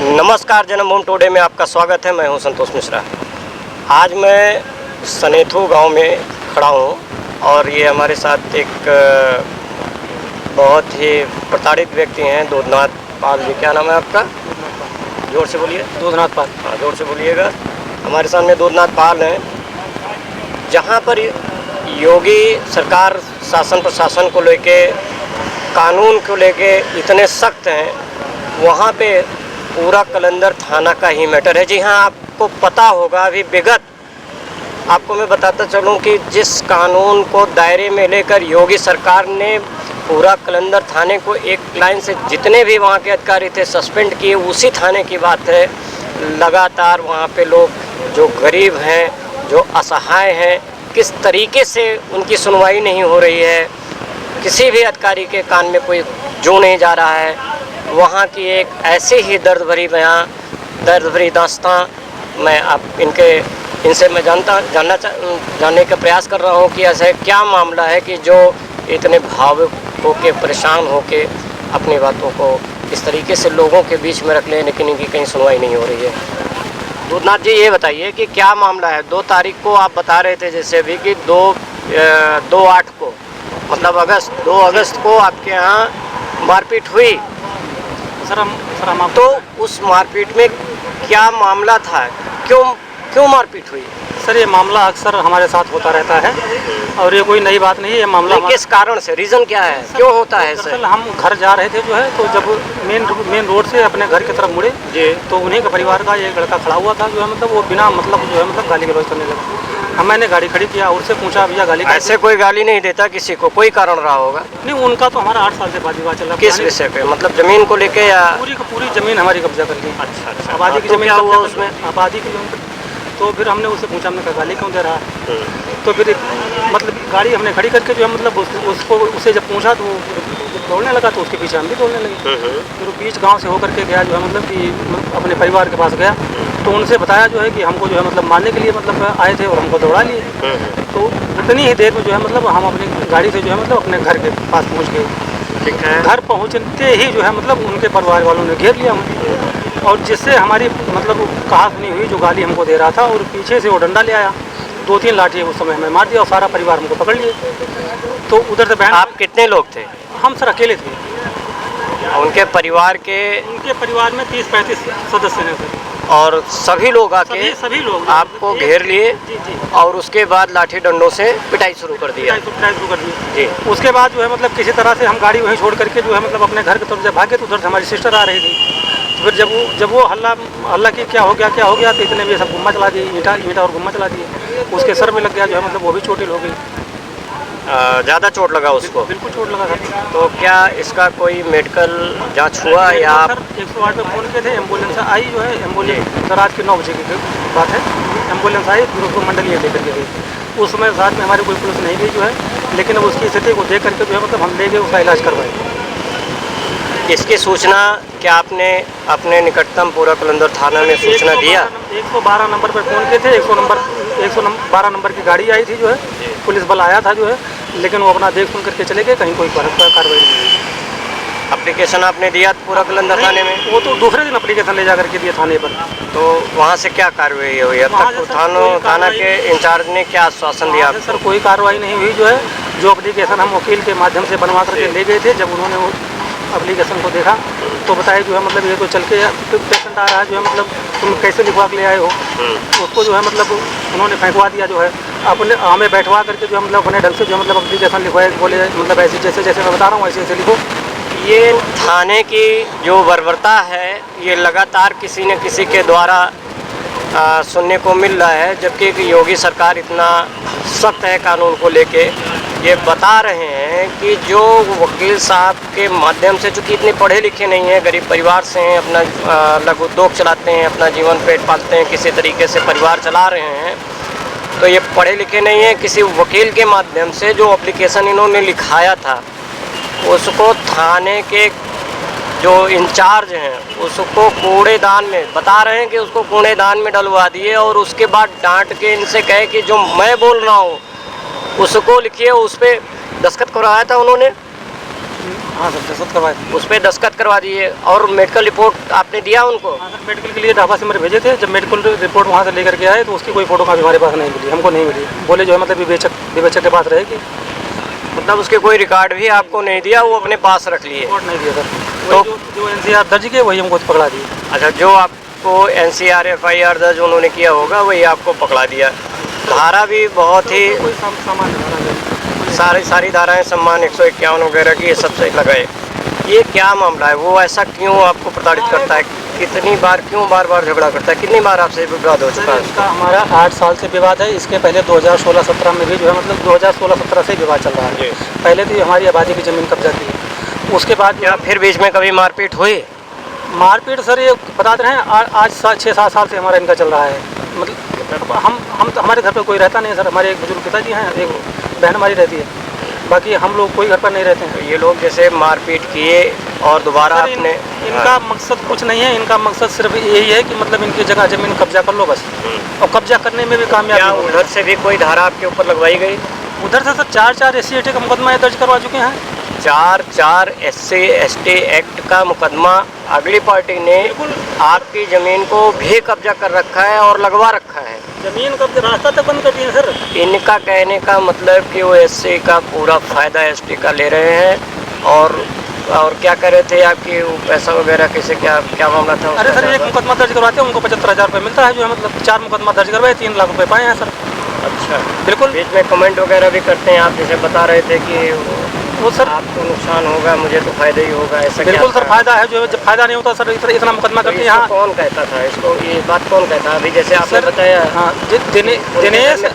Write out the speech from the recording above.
नमस्कार, जन्मभूमि टुडे में आपका स्वागत है। मैं हूं संतोष मिश्रा। आज मैं सनेथू गांव में खड़ा हूं और ये हमारे साथ एक बहुत ही प्रताड़ित व्यक्ति हैं, दूधनाथ पाल जी। क्या नाम है आपका? जोर से बोलिए। दूधनाथ पाल। हाँ, जोर से बोलिएगा। हमारे सामने दूधनाथ पाल हैं। जहाँ पर योगी सरकार शासन प्रशासन को लेके, कानून को लेके इतने सख्त हैं, वहाँ पे पूरा कलंदर थाना का ही मैटर है। जी हाँ, आपको पता होगा, अभी विगत आपको मैं बताता चलूँ कि जिस कानून को दायरे में लेकर योगी सरकार ने पूरा कलंदर थाने को एक लाइन से जितने भी वहाँ के अधिकारी थे सस्पेंड किए, उसी थाने की बात है। लगातार वहाँ पे लोग जो गरीब हैं, जो असहाय हैं, किस तरीके से उनकी सुनवाई नहीं हो रही है, किसी भी अधिकारी के कान में कोई जू नहीं जा रहा है। वहाँ की एक ऐसे ही दर्द भरी दास्तां मैं इनसे मैं जानने का प्रयास कर रहा हूँ कि ऐसा क्या मामला है कि जो इतने भावुक होके, परेशान होके अपनी बातों को इस तरीके से लोगों के बीच में रख लें, लेकिन इनकी कहीं सुनवाई नहीं हो रही है। दूधनाथ जी, ये बताइए कि क्या मामला है? 2 तारीख को आप बता रहे थे जैसे अभी कि 2/8 को, मतलब 2 अगस्त को आपके यहाँ मारपीट हुई। तो उस मारपीट में क्या मामला था? क्यों मारपीट हुई? सर, ये मामला अक्सर हमारे साथ होता रहता है और ये कोई नई बात नहीं है। ये मामला किस कारण से, रीज़न क्या है, क्यों होता है सर? दरअसल हम घर जा रहे थे तो जब मेन रोड से अपने घर की तरफ मुड़े जी, तो उन्हीं का परिवार का एक लड़का खड़ा हुआ था वो बिना गाली गलौज करने लगा। मैंने गाड़ी खड़ी किया और उससे पूछा, भैया गाली? ऐसे कोई गाली नहीं देता किसी को, कोई कारण रहा होगा? नहीं, उनका तो हमारा 8 साल से वाद विवाद चल रहा है। किस विषय पे? मतलब जमीन को लेके या? पूरी जमीन हमारी कब्जा कर ली। अच्छा। आबादी की तो जमीन क्या हुआ उसमें? आबादी की जमीन। तो फिर हमने उससे पूछा, हमने कहा गाली क्यों दे रहा है? तो फिर गाड़ी हमने खड़ी करके उसे जब पूछा तो जब दौड़ने लगा तो उसके पीछे हम भी दौड़ने लगे। फिर वो बीच गांव से होकर के गया कि अपने परिवार के पास गया, तो उनसे बताया कि हमको मारने के लिए आए थे और हमको दौड़ा लिए। तो इतनी ही देर में हम अपनी गाड़ी से अपने घर के पास पहुँच गए। ठीक है। घर पहुँचते ही उनके परिवार वालों ने घेर लिया हमें, और जिससे हमारी कहा सुनी हुई, जो गाली हमको दे रहा था, और पीछे से वो डंडा ले आया, 2-3 लाठी उस समय हमें मार दिया और सारा परिवार हमको पकड़ लिए। तो उधर से बहन। आप कितने लोग थे? हम सर अकेले थे। उनके परिवार में 30-35 सदस्य हैं सर। और सभी लोग आके सभी लोग आपको घेर लिए? जी। और उसके बाद लाठी डंडों से पिटाई शुरू कर दिया? पिटाई शुरू कर दी जी। उसके बाद किसी तरह से हम गाड़ी वहीं छोड़ करके अपने घर की तरफ जब भागे, तो उधर से हमारी सिस्टर आ रही थी। फिर जब वो हल्ला की क्या हो गया, तो इतने में सब गुम्मा चला दिए, ईंटा और गुम्मा चला दिए। उसके सर में लग गया, वो भी चोटिल हो गई। ज़्यादा चोट लगा उसको? बिल्कुल चोट लगा सर। तो क्या इसका कोई मेडिकल जांच हुआ या? सर 108 पे फ़ोन किए थे, एम्बुलेंस आई एम्बुलेंस रात के 9 बजे की बात है। एम्बुलेंस आई, फिर उसको मंडलीय लेकर के गई। उस समय साथ में हमारी कोई पुलिस नहीं गई लेकिन अब उसकी स्थिति को देख करके हम ले गए, उसका इलाज करवाए। इसकी सूचना क्या आपने अपने निकटतम पूरा कलंदर थाना में सूचना दिया? 112 नंबर पर फ़ोन किए थे। 112 नंबर की गाड़ी आई थी पुलिस बल आया था लेकिन वो अपना देख सुन करके चले गए, कहीं कोई कार्रवाई नहीं। एप्लीकेशन आपने दिया पूरा कलंदर थाने में? वो तो दूसरे दिन एप्लीकेशन ले जा करके दिया थाने पर। तो वहाँ से क्या कार्रवाई हुई? अब तक थाना के इंचार्ज ने क्या आश्वासन दिया? सर कोई कार्रवाई नहीं हुई। जो एप्लीकेशन हम वकील के माध्यम से बनवा करके ले गए थे, जब उन्होंने वो एप्लीकेशन को देखा तो बताया ये तो चल के पेशेंट आ रहा है, तुम कैसे लिखवा के ले आए हो? उसको उन्होंने फेंकवा दिया। अपने हमें बैठवा करके अपने ढंग से एप्लीकेशन लिखवाए, बोले ऐसे जैसे मैं बता रहा हूँ ऐसे लिखो। ये थाने की जो बर्बरता है, ये लगातार किसी न किसी के द्वारा सुनने को मिल रहा है, जबकि योगी सरकार इतना सख्त है कानून को लेके। ये बता रहे हैं कि जो वकील साहब के माध्यम से, चूँकि इतने पढ़े लिखे नहीं हैं, गरीब परिवार से हैं, अपना लघु उद्योग चलाते हैं, अपना जीवन पेट पालते हैं, किसी तरीके से परिवार चला रहे हैं, तो ये पढ़े लिखे नहीं हैं। किसी वकील के माध्यम से जो एप्लीकेशन इन्होंने लिखाया था, उसको थाने के जो इंचार्ज हैं उसको कूड़ेदान में, बता रहे हैं कि उसको कूड़ेदान में डलवा दिए, और उसके बाद डांट के इनसे कहे कि जो मैं बोल रहा हूँ उसको लिखिए। उस पर दस्तखत करवाया था उन्होंने। हाँ सर, दस्तखत करवाए थे। उस पर दस्तखत करवा दिए और मेडिकल रिपोर्ट आपने दिया उनको? हाँ सर, मेडिकल के लिए ढाबा से मेरे भेजे थे। जब मेडिकल रिपोर्ट वहाँ से लेकर के आए तो उसकी कोई फोटो कॉपी हमारे पास नहीं मिली, हमको नहीं मिली। बोले जो है मतलब विवेचक के पास रहेगी। मतलब उसके कोई रिकॉर्ड भी आपको नहीं दिया, वो अपने पास रख लिए? रिपोर्ट नहीं दिया सर। तो जो NCR दर्ज किए वही हमको पकड़ा दिए। अच्छा, जो आपको NCR FIR दर्ज उन्होंने किया होगा वही आपको पकड़ा दिया। धारा भी बहुत ही कोई सामान नहीं, सारी धाराएं सम्मान 151 वगैरह की ये सबसे लगाए। ये क्या मामला है? वो ऐसा क्यों आपको प्रताड़ित करता है? कितनी बार, क्यों बार बार झगड़ा करता है? कितनी बार आपसे विवाद हो चुका है? इसका हमारा 8 साल से विवाद है। इसके पहले 2016-17 में भी जो है मतलब 2016-17 से विवाद चल रहा है। जी। पहले तो ये हमारी आबादी की ज़मीन कब्जा की है। उसके बाद क्या फिर बीच में कभी मारपीट हुई? मारपीट सर ये बताते रहे हैं, आज 6-7 साल से हमारा इनका चल रहा है। मतलब हम तो हमारे घर पे कोई रहता नहीं है सर। हमारे एक बुजुर्ग पिताजी हैं, एक बहन हमारी रहती है, बाकी हम लोग कोई घर पर नहीं रहते हैं। ये लोग जैसे मारपीट किए और दोबारा सर, आपने इनका मकसद कुछ नहीं है। इनका मकसद सिर्फ यही है कि मतलब इनकी जगह ज़मीन कब्जा कर लो बस। और कब्जा करने में भी क्या कामयाब हो उधर से भी कोई धारा आपके ऊपर लगवाई गई? उधर से सर 4 SC/ST का मुकदमा दर्ज करवा चुके हैं। 4 SC/ST एक्ट का मुकदमा अगली पार्टी ने आपकी ज़मीन को भी कब्जा कर रखा है और लगवा रखा है। ज़मीन कब्जा रास्ता तक बंद कर दिए सर। इनका कहने का मतलब कि वो SC का पूरा फ़ायदा ST का ले रहे हैं। और क्या कह रहे थे आपकी वो पैसा वगैरह कैसे, क्या मामला था? अरे सर, एक मुकदमा दर्ज करवाते हैं उनको 75,000 रुपये मिलता है। जो है मतलब 4 मुकदमा दर्ज करवाए 3 लाख रुपये पाए हैं सर। अच्छा, बिल्कुल। बीच में कमेंट वगैरह भी करते हैं, आप जैसे बता रहे थे कि वो सर आपको नुकसान होगा, मुझे तो फायदा ही होगा, ऐसा बिल्कुल क्या सर, था? फायदा है। जो जब फायदा नहीं होता सर इतना मुकदमा तो करते हैं इसको यहाँ। कौन कहता था? इसको ये बात कौन कहता? अभी जैसे आपने सर, बताया। हाँ, दिनेश